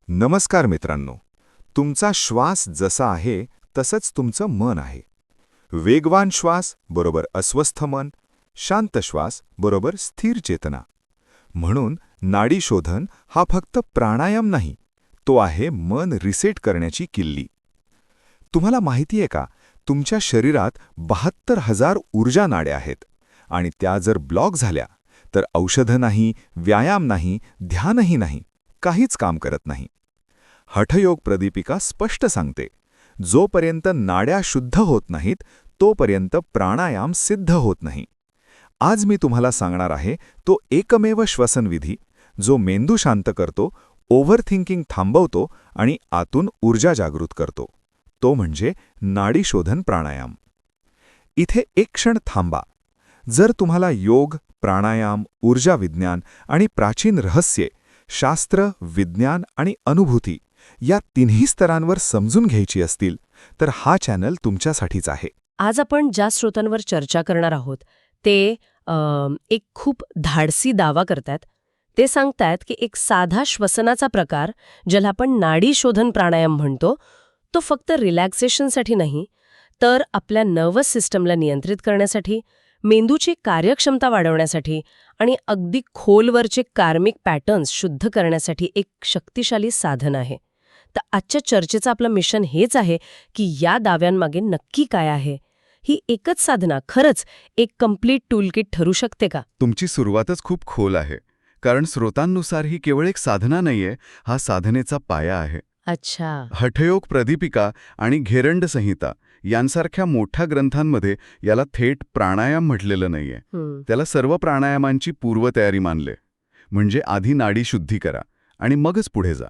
नमस्कार मित्रांनो. तुमचा श्वास जसा आहे तसंच तुमचं मन आहे. वेगवान श्वास बरोबर अस्वस्थ मन, शांत श्वास बरोबर स्थिर चेतना. म्हणून नाडी शोधन हा फक्त प्राणायाम नाही, तो आहे मन रिसेट करण्याची किल्ली. तुम्हाला माहिती आहे का, तुमच्या शरीरात 72,000 ऊर्जा नाड्या आहेत आणि त्या जर ब्लॉक झाल्या तर औषधं नाही, व्यायाम नाही, ध्यानही नाही, काहीच काम करत नाही. हठयोग प्रदीपिका स्पष्ट सांगते, जोपर्यंत नाड्या शुद्ध होत नाहीत तोपर्यंत प्राणायाम सिद्ध होत नाही. आज मी तुम्हाला सांगणार आहे तो एकमेव श्वसनविधी जो मेंदू शांत करतो, ओव्हरथिंकिंग थांबवतो आणि आतून ऊर्जा जागृत करतो. तो म्हणजे नाडी शोधन प्राणायाम. इथे एक क्षण थांबा. जर तुम्हाला योग, प्राणायाम, ऊर्जा विज्ञान आणि प्राचीन रहस्ये, शास्त्र, विज्ञान आणि अनुभूती या तिन्ही स्तरांवर समजून घ्यायची असतील तर हा चॅनल तुमच्यासाठीच आहे. आज आपण ज्या स्रोतांवर चर्चा करणार आहोत ते एक खूप धाडसी दावा करतात. ते सांगतात की एक साधा श्वसनाचा प्रकार, ज्याला आपण नाडी शोधन प्राणायाम म्हणतो, तो फक्त रिलॅक्सेशनसाठी नाही, तर आपल्या नर्वस सिस्टमला नियंत्रित करण्यासाठी, मेंदूची कार्यक्षमता वाढवण्यासाठी आणि अगदी खोलवरचे कार्मिक पॅटर्न्स शुद्ध करण्यासाठी एक शक्तिशाली साधन आहे. तर आजच्या चर्चेचं आपलं मिशन हेच आहे की या दाव्यांमागे नक्की काय आहे. ही एकच साधना खरंच एक कम्प्लीट टूलकिट ठरू शकते का? तुमची सुरुवातच खूप खोल आहे, कारण स्रोतांनुसार ही केवळ एक साधना नाहीये, हा साधनेचा पाया आहे. अच्छा. हठयोग प्रदीपिका आणि घेरंड संहिता यांसारख्या मोठ्या ग्रंथांमध्ये याला थेट प्राणायाम म्हटलेलं नाहीये. त्याला सर्व प्राणायामांची पूर्वतयारी मानले. म्हणजे आधी नाडी शुद्धी करा आणि मगच पुढे जा.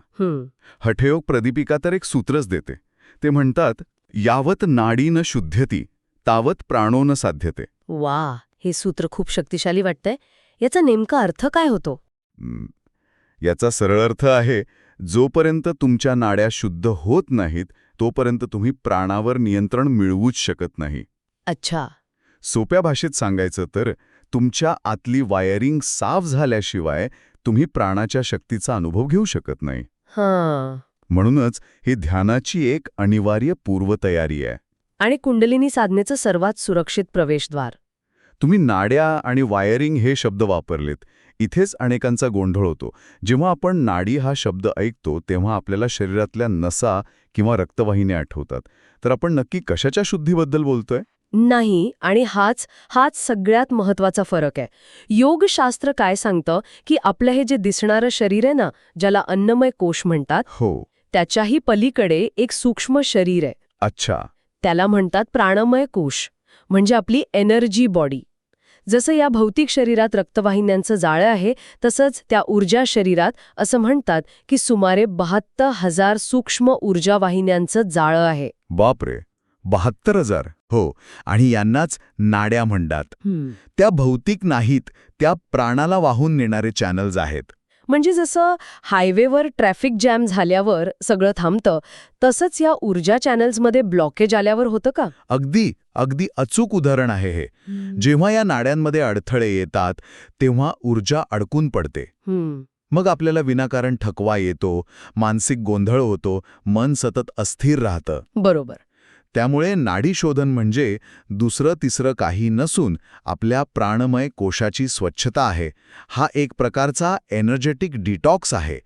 हठयोग प्रदीपिका तर एक सूत्रच देते. ते म्हणतात, यावत नाडी न शुद्ध्यती तावत प्राणो न साध्यते. वा, हे सूत्र खूप शक्तिशाली वाटतंय. याचा नेमका अर्थ काय होतो? याचा सरळ अर्थ आहे, जोपर्यंत तुमच्या नाड्या शुद्ध होत नाहीत तोपर्यंत तुम्ही प्राणावर नियंत्रण मिळवूच शकत नाही. अच्छा. सोप्या भाषेत सांगायचं तर तुमच्या आतली वायरिंग साफ झाल्याशिवाय तुम्ही प्राणाच्या शक्तीचा अनुभव घेऊ शकत नाही. म्हणूनच ही ध्यानाची एक अनिवार्य पूर्वतयारी आहे. आणि कुंडलिनी साधनेचं सर्वात सुरक्षित प्रवेशद्वार. तुम्ही नाड्या आणि वायरिंग हे शब्द वापरलेत. इथेच अनेकांचा गोंधळ होतो. जेव्हा आपण नाडी हा शब्द ऐकतो तेव्हा आपल्याला शरीरातल्या नसा किंवा रक्तवाहिन्या आठवतात. तर आपण नक्की कशाच्या शुद्धीबद्दल बोलतोय? नाही, आणि हाच सगळ्यात महत्वाचा फरक आहे. योगशास्त्र काय सांगतं की आपलं हे जे दिसणारं शरीर आहे ना, ज्याला अन्नमय कोश म्हणतात, हो, त्याच्याही पलीकडे एक सूक्ष्म शरीर आहे. अच्छा. त्याला म्हणतात प्राणमय कोश, म्हणजे आपली एनर्जी बॉडी. जसं या भौतिक शरीरात रक्तवाहिन्यांचं जाळं आहे, तसंच त्या ऊर्जा शरीरात असं म्हणतात की सुमारे 72,000 सूक्ष्म ऊर्जावाहिन्यांचं जाळं आहे. बापरे, 72,000. हो, आणि यांनाच नाड्या म्हणतात. त्या भौतिक नाहीत, त्या प्राणाला वाहून नेणारे चॅनल्स आहेत. म्हणजे जसं हायवेवर ट्रॅफिक जॅम झाल्यावर सगळं थांबतं, तसंच या ऊर्जा चॅनल्समध्ये ब्लॉकेज आल्यावर होतं का? अगदी अगदी अचूक उदाहरण आहे हे. जेव्हा या नाड्यांमध्ये अडथळे येतात तेव्हा ऊर्जा अडकून पडते. मग आपल्याला विनाकारण थकवा येतो, मानसिक गोंधळ होतो, मन सतत अस्थिर राहतं. बरोबर. त्यामुळे नाडी शोधन म्हणजे दुसरं तिसरं काही नसून आपल्या प्राणमय कोशाची स्वच्छता आहे. हा एक प्रकारचा एनर्जेटिक डिटॉक्स आहे.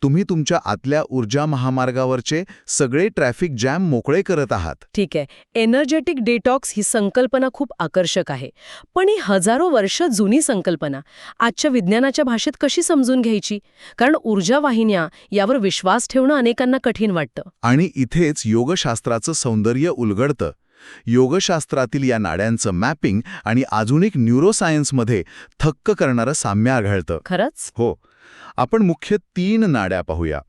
तुम्ही तुमच्या आतल्या ऊर्जा महामार्गावरचे सगळे ट्रॅफिक जॅम मोकळे करत आहात. ठीक आहे. एनर्जेटिक डिटॉक्स ही संकल्पना खूप आकर्षक आहे. पण ही हजारो वर्ष जुनी संकल्पना आजच्या विज्ञानाच्या भाषेत कशी समजून घ्यायची? कारण ऊर्जा वाहिन्या यावर विश्वास ठेवणं अनेकांना कठीण वाटतं. आणि इथेच योगशास्त्राचं सौंदर्य उलगडतं. योगशास्त्रातील या नाड्यांचं मॅपिंग आणि आधुनिक न्यूरोसायन्समध्ये थक्क करणारं साम्य आढळतं. खरंच? हो. आपण मुख्य 3 नाड्या पाहूया.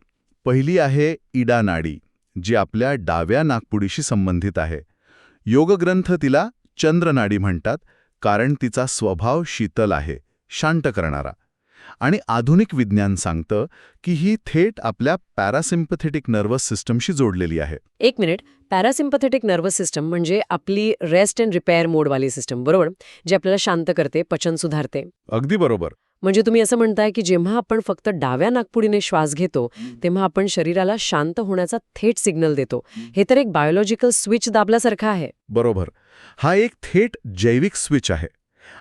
पहिली आहे इडा नाडी, जी आपल्या डाव्या नाकपुडीशी संबंधित आहे. योगग्रंथ तिला चंद्र नाडी म्हणतात, कारण तिचा स्वभाव शीतल आहे, शांत करणारा. आणि आधुनिक विज्ञान सांगतं की ही थेट आपल्या पॅरासिम्पथेटिक नर्वस सिस्टमशी जोडलेली आहे. एक मिनिट. पॅरासिम्पथेटिक नर्वस सिस्टम म्हणजे आपली रेस्ट अँड रिपेअर मोडवाली सिस्टम, बरोबर? जे आपल्याला शांत करते, पचन सुधारते. अगदी बरोबर. म्हणजे तुम्ही असं म्हणताय की जेव्हा आपण फक्त डाव्या नाकपुडीने श्वास घेतो तेव्हा आपण शरीराला शांत होण्याचा थेट सिग्नल देतो. हे तर एक बायोलॉजिकल स्विच दाबल्यासारखं आहे. बरोबर. हा एक थेट जैविक स्विच आहे.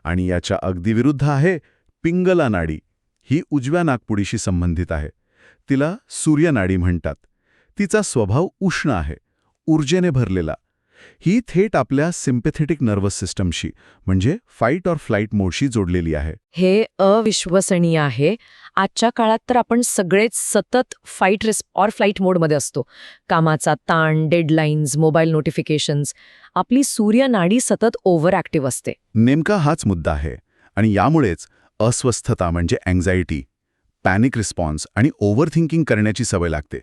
आणि याच्या अगदी विरुद्ध आहे पिंगला नाडी. ही उजव्या नाकपुडीशी संबंधित आहे. तिला सूर्यनाडी म्हणतात. तिचा स्वभाव उष्ण आहे, ऊर्जेने भरलेला. ही थेट आपल्या सिम्पॅथेटिक नर्वस सिस्टमशी म्हणजे फाईट ऑर फ्लाईट मोडशी जोडलेली आहे. हे अविश्वसनीय आहे. आजच्या काळात तर आपण सगळेच सतत फाईट ऑर फ्लाईट मोडमध्ये असतो. कामाचा ताण, डेडलाईन्स, मोबाईल नोटिफिकेशन्स. आपली सूर्यनाडी सतत ओव्हर ॲक्टिव्ह असते. नेमका हाच मुद्दा आहे. आणि यामुळेच अस्वस्थता म्हणजे अँक्झायटी, पॅनिक रिस्पॉन्स आणि ओव्हरथिंकिंग करण्याची सवय लागते.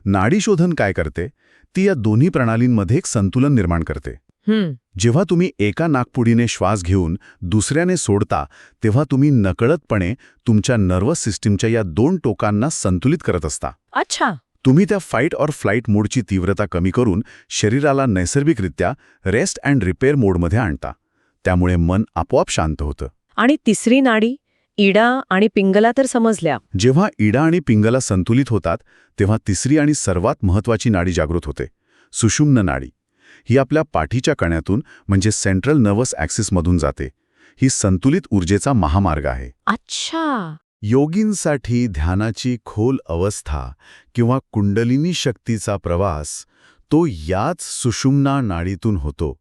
नाडीशोधन काय करते? ती या दोन्ही प्रणालींमध्ये एक संतुलन निर्माण करते. जेव्हा तुम्ही एका नाकपुडीने श्वास घेऊन दुसऱ्याने सोडता तेव्हा तुम्ही नकळतपणे तुमच्या नर्वस सिस्टीमच्या या दोन टोकांना संतुलित करत असता. अच्छा. तुम्ही त्या फाईट ऑर फ्लाईट मोडची तीव्रता कमी करून शरीराला नैसर्गिकरित्या रेस्ट अँड रिपेअर मोडमध्ये आणता. त्यामुळे मन आपोआप शांत होतं. आणि तिसरी नाडी इडा आणि पिंगला तर समजल्या. जेव्हा इडा आणि पिंगला संतुलित होतात तेव्हा तिसरी आणि सर्वात महत्त्वाची नाडी जागृत होते, सुषुम्न नाडी. ही आपल्या पाठीच्या कण्यातून म्हणजे सेंट्रल नर्वस ॲक्सिसमधून जाते. ही संतुलित ऊर्जेचा महामार्ग आहे. अच्छा. योगींसाठी ध्यानाची खोल अवस्था किंवा कुंडलिनी शक्तीचा प्रवास तो याच सुषुम्ना नाडीतून होतो.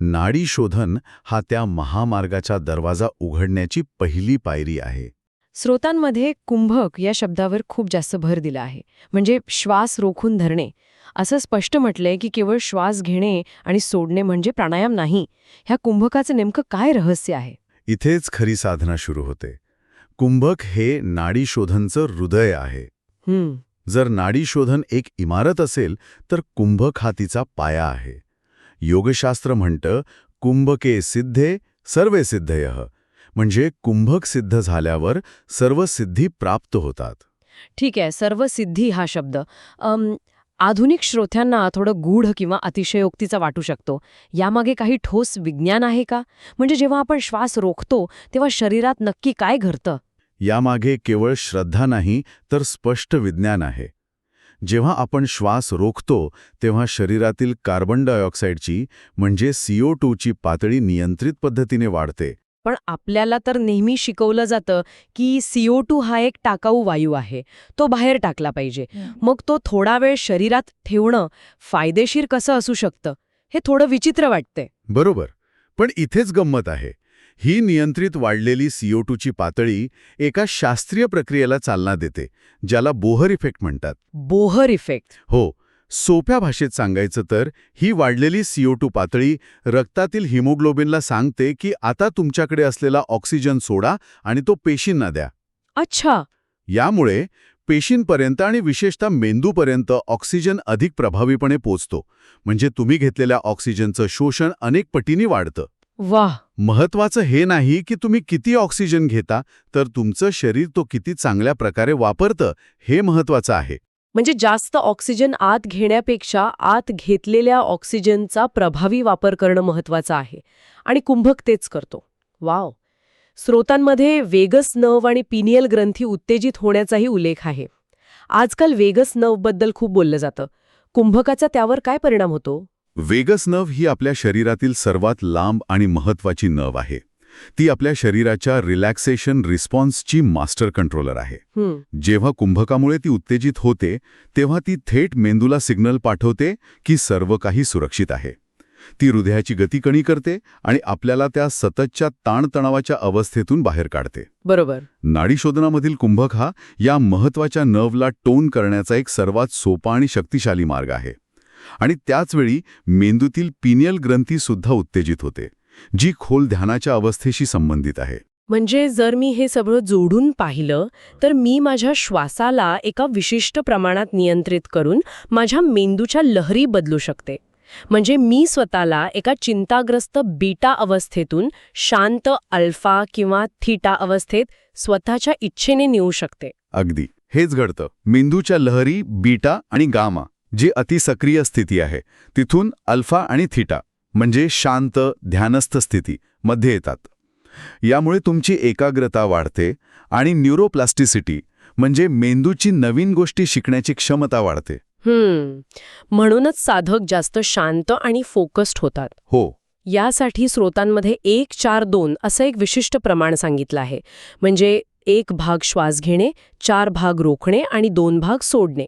नाडी शोधन हा त्या महामार्गाचा दरवाजा उघडण्याची पहिली पायरी आहे. श्रोतांमध्ये कुंभक या शब्दावर खूप जास्त भर दिला आहे. म्हणजे श्वास रोखून धरणे. असं स्पष्ट म्हटलंय की केवळ श्वास घेणे आणि सोडणे म्हणजे प्राणायाम नाही. ह्या कुंभकाचं नेमकं काय रहस्य आहे? इथेच खरी साधना सुरू होते. कुंभक हे नाडीशोधनचं हृदय आहे. जर नाडीशोधन एक इमारत असेल तर कुंभक हा तिचा पाया आहे. योगशास्त्र म्हणतं कुंभके सिद्धे सर्वे सिद्धयः. म्हणजे कुंभक सिद्ध झाल्यावर सर्व सिद्धी प्राप्त होतात. ठीक आहे, सर्व सिद्धी हा शब्द आधुनिक श्रोत्यांना थोडं गूढ किंवा अतिशयोक्तीचा वाटू शकतो. यामागे काही ठोस विज्ञान आहे का? म्हणजे जेव्हा आपण श्वास रोखतो तेव्हा शरीरात नक्की काय घडतं? यामागे केवळ श्रद्धा नाही तर स्पष्ट विज्ञान आहे. जेव्हा आपण श्वास रोखतो तेव्हा शरीरातील कार्बन डायऑक्साईडची म्हणजे CO2ची पातळी नियंत्रित पद्धतीने वाढते. पण आपल्याला तर नेहमी शिकवलं जातं की CO2 हा एक टाकाऊ वायू आहे, तो बाहेर टाकला पाहिजे. मग तो थोडा वेळ शरीरात ठेवणं फायदेशीर कसं असू शकतं? हे थोडं विचित्र वाटतंय. बरोबर. पण इथेच गंमत आहे. ही नियंत्रित वाढलेली CO2ची पातळी एका शास्त्रीय प्रक्रियेला चालना देते, ज्याला बोहर इफेक्ट म्हणतात. Bohr effect? हो. सोप्या भाषेत सांगायचं तर ही वाढलेली CO2 पातळी रक्तातील हिमोग्लोबिनला सांगते की आता तुमच्याकडे असलेला ऑक्सिजन सोडा आणि तो पेशींना द्या. अच्छा. यामुळे पेशींपर्यंत आणि विशेषतः मेंदूपर्यंत ऑक्सिजन अधिक प्रभावीपणे पोचतो. म्हणजे तुम्ही घेतलेल्या ऑक्सिजनचं शोषण अनेक पटींनी वाढतं. वाह. महत्वाचं हे नाही की तुम्ही किती ऑक्सिजन घेता, तर तुमचं शरीर तो किती चांगल्या प्रकारे वापरतं हे महत्वाचं आहे. म्हणजे जास्त ऑक्सिजन आत घेण्यापेक्षा आत घेतलेल्या ऑक्सिजनचा प्रभावी वापर करणं महत्वाचं आहे. आणि कुंभक तेच करतो. वाव. स्रोतांमध्ये वेगस नर्व आणि पिनियल ग्रंथी उत्तेजित होण्याचाही उल्लेख आहे. आजकाल वेगस नर्वबद्दल खूप बोललं जातं. कुंभकाचा त्यावर काय परिणाम होतो? वेगस नर्व ही आपल्या शरीरातील सर्वात लांब आणि महत्वाची नर्व आहे. ती आपल्या शरीराच्या रिलॅक्सेशन रिस्पॉन्सची मास्टर कंट्रोलर आहे. जेव्हा कुंभकामुळे ती उत्तेजित होते तेव्हा ती थेट मेंदूला सिग्नल पाठवते की सर्व काही सुरक्षित आहे. ती हृदयाची गती कमी करते आणि आपल्याला त्या सततच्या ताणतणावाच्या अवस्थेतून बाहेर काढते. बरोबर. नाडीशोधनामधील कुंभक हा या महत्वाच्या नर्वला टोन करण्याचा एक सर्वात सोपा आणि शक्तिशाली मार्ग आहे. आणि त्याचवेळी मेंदूतील पिनियल ग्रंथी सुद्धा उत्तेजित होते, जी खोल ध्यानाच्या अवस्थेशी संबंधित आहे. म्हणजे जर मी हे सगळं जोडून पाहिलं तर मी माझ्या श्वासाला एका विशिष्ट प्रमाणात नियंत्रित करून माझ्या मेंदूच्या लहरी बदलू शकते. म्हणजे मी स्वतःला एका चिंताग्रस्त बीटा अवस्थेतून शांत अल्फा किंवा थीटा अवस्थेत स्वतःच्या इच्छेने नेऊ शकते. अगदी हेच घडतं. मेंदूच्या लहरी बीटा आणि गामा, जी अतिसक्रिय स्थिती आहे, तिथून अल्फा आणि थीटा म्हणजे शांत ध्यानस्थ स्थिती मध्ये येतात. यामुळे तुमची एकाग्रता वाढते आणि न्यूरोप्लास्टिसिटी म्हणजे मेंदूची नवीन गोष्टी शिकण्याची क्षमता वाढते. म्हणूनच साधक जास्त शांत आणि फोकस्ड होतात. हो. यासाठी स्रोतांमध्ये 1-4-2 असं एक विशिष्ट प्रमाण सांगितलं आहे. म्हणजे 1 भाग श्वास घेणे, 4 भाग रोखणे आणि 2 भाग सोडणे.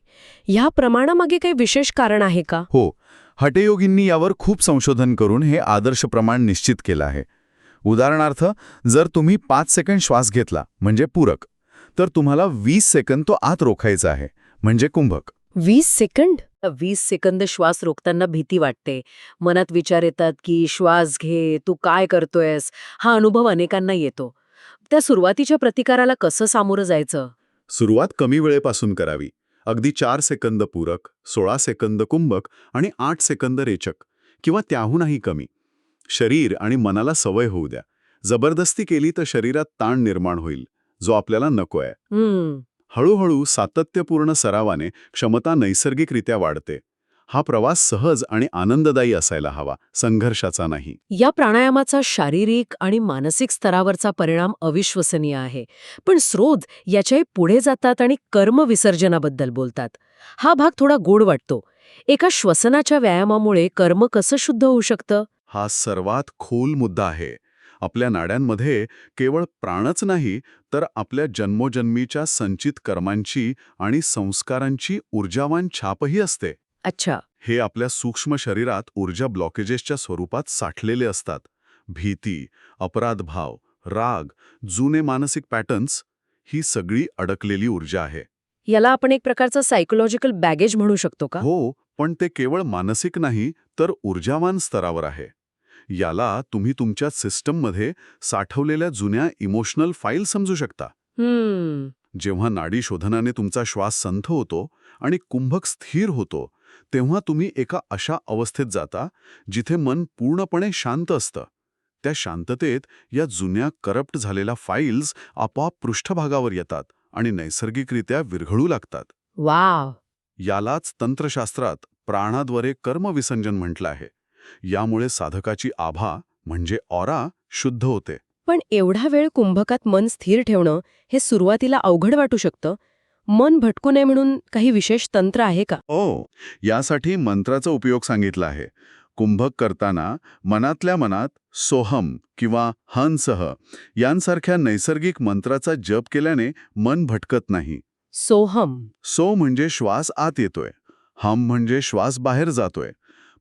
ह्या प्रमाणामागे काही विशेष कारण आहे का? हो, हठयोगींनी यावर खूप संशोधन करून हे आदर्श प्रमाण निश्चित केलं आहे. उदाहरणार्थ, जर तुम्ही 5 सेकंड श्वास घेतला म्हणजे पूरक, तर तुम्हाला 20 सेकंद तो आत रोखायचा आहे म्हणजे कुंभक. 20 सेकंद? 20 सेकंद श्वास रोखताना भीती वाटते. मनात विचार येतात की श्वास घे, तू काय करतोयस? हा अनुभव अनेकांना येतो. त्या सुरुवातीच्या प्रतिकाराला कसं सामोरं जायचं? सुरुवात कमी वेळेपासून करावी. अगदी 4 सेकंद पूरक, 16 सेकंद कुंभक आणि 8 सेकंद रेचक किंवा त्याहूनही कमी. शरीर आणि मनाला सवय होऊ द्या. जबरदस्ती केली तर शरीरात ताण निर्माण होईल, जो आपल्याला नकोय. हळूहळू सातत्यपूर्ण सरावाने क्षमता नैसर्गिकरित्या वाढते. हा प्रवास सहज आणि आनंददायी असायला हवा, संघर्षाचा नाही. या प्राणायामाचा शारीरिक आणि मानसिक स्तरावरचा परिणाम अविश्वसनीय आहे. पण स्रोत याच्याही पुढे जातात आणि कर्मविसर्जनाबद्दल बोलतात. हा भाग थोडा गोड वाटतो. एका श्वसनाच्या व्यायामामुळे कर्म कसं शुद्ध होऊ शकतं? हा सर्वात खोल मुद्दा आहे. आपल्या नाड्यांमध्ये केवळ प्राणच नाही, तर आपल्या जन्मोजन्मीच्या संचित कर्मांची आणि संस्कारांची ऊर्जावान छापही असते. अच्छा. हे आपल्या सूक्ष्म शरीरात ऊर्जा ब्लॉकेजेसच्या स्वरूपात साठलेले असतात. भीती, अपराधभाव, राग, जुने मानसिक पॅटर्न्स, ही सगळी अडकलेली ऊर्जा आहे. याला आपण एक प्रकारचं सायकोलॉजिकल बॅगेज म्हणू शकतो का? हो, पण ते केवळ मानसिक नाही, तर ऊर्जावान स्तरावर आहे. याला तुम्ही तुमच्या सिस्टममध्ये साठवलेल्या जुन्या इमोशनल फाईल समजू शकता. जेव्हा नाडी शोधनाने तुमचा श्वास संथ होतो आणि कुंभक स्थिर होतो, तेव्हा तुम्ही एका अशा अवस्थेत जाता जिथे मन पूर्णपणे शांत असतं. त्या शांततेत या जुन्या करप्ट झालेल्या फाईल्स आपोआप पृष्ठभागावर येतात आणि नैसर्गिकरित्या विरघळू लागतात. वाव. यालाच तंत्रशास्त्रात प्राणाद्वारे कर्मविसंजन म्हटलं आहे. यामुळे साधकाची आभा म्हणजे ऑरा शुद्ध होते. पण एवढा वेळ कुंभकात मन स्थिर ठेवणं हे सुरुवातीला अवघड वाटू शकतं. मन भटकू नये म्हणून काही विशेष तंत्र आहे का? यासाठी मंत्राचा उपयोग सांगितला आहे. कुंभक करताना मनातल्या मनात सोहम किंवा हंसह यांसारख्या नैसर्गिक मंत्राचा जप केल्याने मन भटकत नाही. सोहम. सो म्हणजे श्वास आत येतोय, हम म्हणजे श्वास बाहेर जातोय.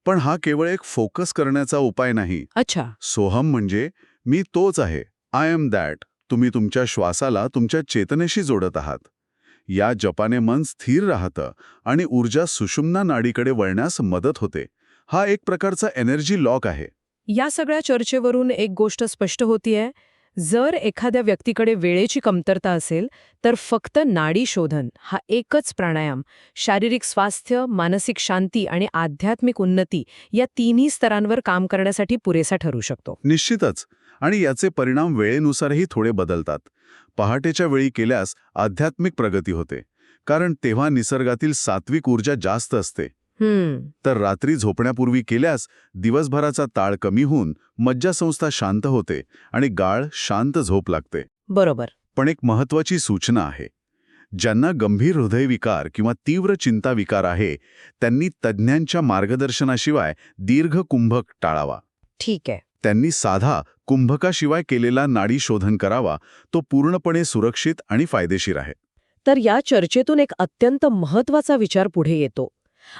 पण हा केवळ एक फोकस करण्याचा उपाय नाही. अच्छा. सोहम म्हणजे मी तोच आहे, आय एम दॅट. तुम्ही तुमच्या श्वासाला तुमच्या चेतनेशी जोडत आहात. या जपाने मन स्थिर राहतं आणि ऊर्जा सुषुम्ना नाडीकडे वळण्यास मदत होते. हा एक प्रकारचा एनर्जी लॉक आहे. या सगळ्या चर्चेवरून एक गोष्ट स्पष्ट होतीये. जर एखाद्या व्यक्तीकडे वेळेची कमतरता असेल तर फक्त नाडी शोधन हा एकच प्राणायाम शारीरिक स्वास्थ्य, मानसिक शांती आणि आध्यात्मिक उन्नती या तिन्ही स्तरांवर काम करण्यासाठी पुरेसा ठरू शकतो. निश्चितच. आणि याचे परिणाम वेळेनुसारही थोडे बदलतात. पहाटेच्या वेळी केल्यास आध्यात्मिक प्रगती होते, कारण तेव्हा निसर्गातील सात्विक ऊर्जा जास्त असते. तर रात्री झोपण्यापूर्वी केल्यास दिवसभराचा ताळ कमी होऊन मज्जासंस्था शांत होते आणि गाढ शांत झोप लागते. बरोबर. पण एक महत्वाची सूचना आहे. ज्यांना गंभीर हृदयविकार किंवा तीव्र चिंता विकार आहे, त्यांनी तज्ज्ञांच्या मार्गदर्शनाशिवाय दीर्घ कुंभक टाळावा. ठीक आहे. त्यांनी साधा कुंभकाशिवाय केलेला नाडी शोधन करावा. तो पूर्णपणे सुरक्षित आणि फायदेशीर आहे. तर या चर्चेतून एक अत्यंत महत्वाचा विचार पुढे येतो.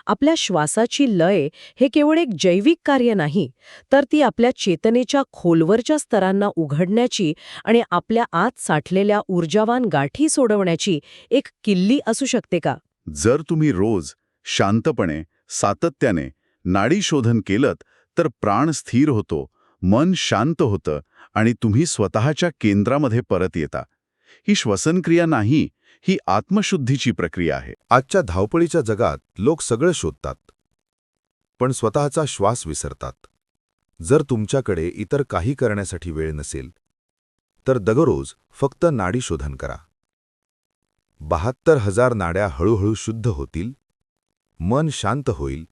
आपल्या श्वासाची लय हे केवळ एक जैविक कार्य नाही, तर ती आपल्या चेतनेच्या खोलवरच्या स्तरांना उघडण्याची आणि आपल्या आत साठलेल्या ऊर्जावान गाठी सोडवण्याची एक किल्ली असू शकते का? जर तुम्ही रोज शांतपणे, सातत्याने नाडी शोधन केलत, तर प्राण स्थिर होतो, मन शांत होतं आणि तुम्ही स्वतःच्या केंद्रामध्ये परत येता. ही श्वसनक्रिया नाही, ही आत्मशुद्धीची प्रक्रिया आहे. आजच्या धावपळीच्या जगात लोक सगळं शोधतात, पण स्वतःचा श्वास विसरतात. जर तुमच्याकडे इतर काही करण्यासाठी वेळ नसेल, तर दररोज फक्त नाडी शोधन करा. 72,000 नाड्या हळूहळू शुद्ध होतील, मन शांत होईल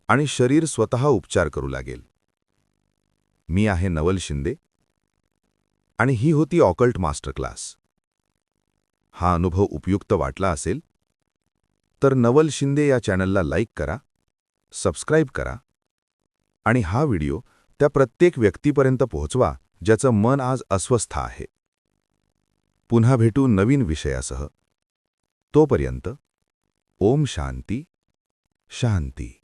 आणि शरीर स्वतः उपचार करू लागेल. मी आहे नवल शिंदे. आणि ही होती ऑकल्ट मास्टर क्लास. हा अनुभव उपयुक्त वाटला असेल तर नवल शिंदे या चॅनलला लाईक करा, सबस्क्राईब करा आणि हा व्हिडिओ त्या प्रत्येक व्यक्तीपर्यंत पोहोचवा ज्याचं मन आज अस्वस्थ आहे. पुन्हा भेटू नवीन विषयासह. तोपर्यंत ओम शांती शांती.